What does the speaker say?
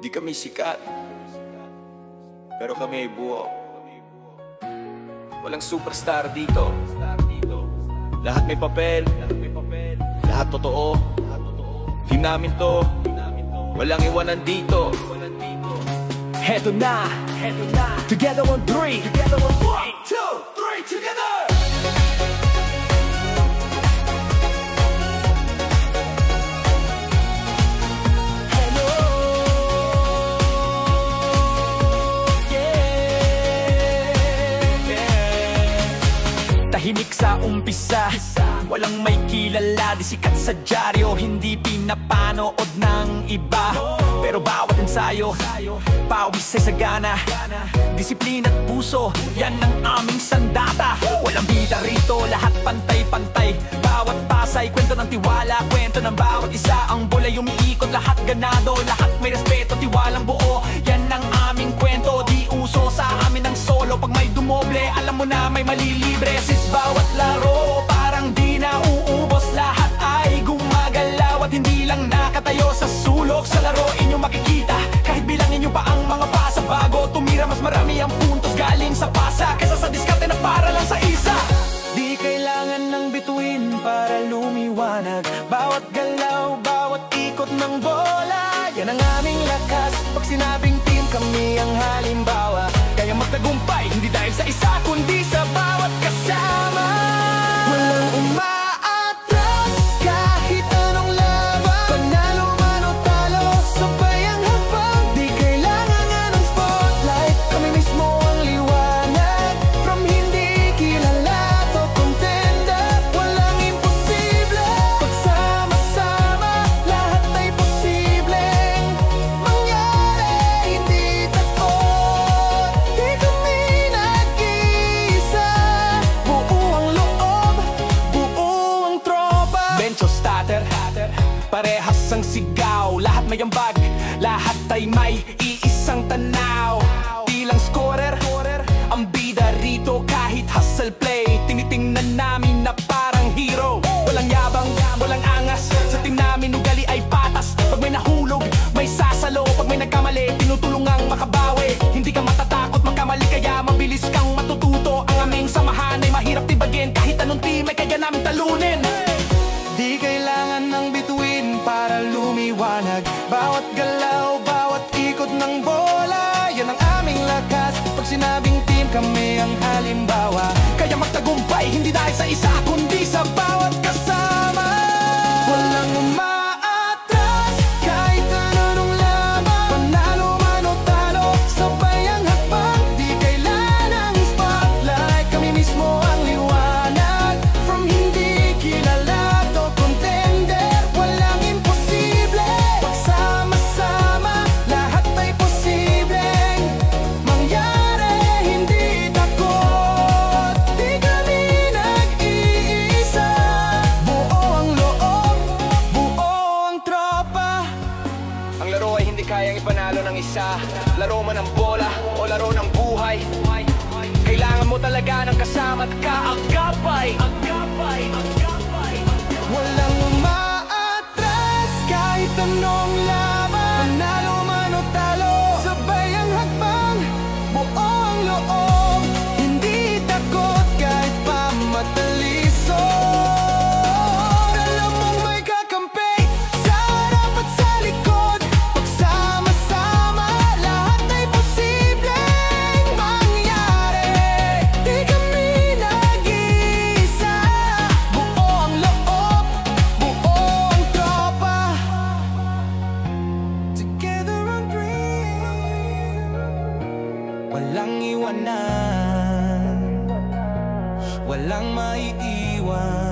Di kami sikat, pero kami ay buo. Walang superstar dito. Lahat may papel, lahat totoo. Team namin to, walang iwanan dito. Heto na, together on three. 1, 2, 3, together. Tahimik sa umpisa, walang may kilala, di sikat sa dyaryo, hindi pinapanood ng iba. Pero bawat ensayo, pawis ay sagana, disiplina at puso, yan ang aming sandata. Walang bida rito, lahat pantay-pantay, bawat pasay, kwento ng tiwala, kwento ng bawat isa. Ang bola umiikot, lahat ganado, lahat may respeto, tiwalang buo, yan ang aming kwento. Di uso sa amin ang solo, pag may dumoble, alam mo na may malilibre. Sis bawat laro, parang di na uubos, lahat ay gumagalaw at hindi lang nakatayo sa sulok. Sa laro inyo makikita, kahit bilangin nyo pa ang mga pasa, bago tumira mas marami ang puntos galing sa pasa, kaysa sa diskarte na para lang sa isa. Di kailangan ng bituin para lumiwanag, bawat galaw, bawat ikot ng bola, yan ang aming lakas. Pag sinabing team, kami ang halimbawa, kaya magtagumpay, hindi dahil sa isa, kundi sa bawat kasama. Walang umaatras, kahit anong laban, panalo man o talo, sabay ang habang. Di kailangan nga ng spotlight, kami mismo ang liwanag. From hindi kilala to contender, walang imposible. Pagsama-sama, lahat ay posibleng mangyari, hindi takot. Di kami nag-iisa, buo ang loob, buo ang tropa. Bencho starter, parehas ang sigaw, lahat may ambag, lahat ay may iisang tanaw. Di lang scorer, ang bida rito, kahit hustle play, tinitingnan namin na parang hero. Walang yabang, walang angas, sa team namin ugali ay patas. Pag may nahulog, may sasalo, pag may nagkamali, tinutulungang makabawi. Hindi ka matatakot magkamali, kaya mabilis kang matututo. Ang aming samahan ay mahirap tibagin, kahit anong team ay kaya namin talunin. Di kailangan ng bituin para lumiwanag, bawat galaw, bawat ikot ng bola, yan ang aming lakas. Pag sinabing team, kami ang halimbawa, kaya magtagumpay, hindi dahil sa isa, kundi sa bawat kasama. Walang umaatras, kahit anong laban, panalo man o talo, sabay ang hakbang. Di kailangan ng spotlight, kami mismo ang liwanag. From hindi kilala to contender, walang imposible. Pagsama-sama, lahat ay posibleng mangyari, hindi takot. Di kami nag-iisa, buo ang loob, buo ang tropa. Ang laro ay hindi kayang ipanalo ng isa, laro man ng bola o laro ng buhay. Kailangan mo talaga ng kasama at kaagapay. Walang umaatras, kahit anong laban, panalo man o talo, sabay ang hakbang, buo ang loob, hindi takot kahit pa mataliso. Alam mong may kakampi sa harap at sa likod, pagsama-sama, lahat ay posibleng mangyari. Di kami nag-iisa, buo ang loob, buo ang tropa. Together on three, walang iwanan, walang maiiwan.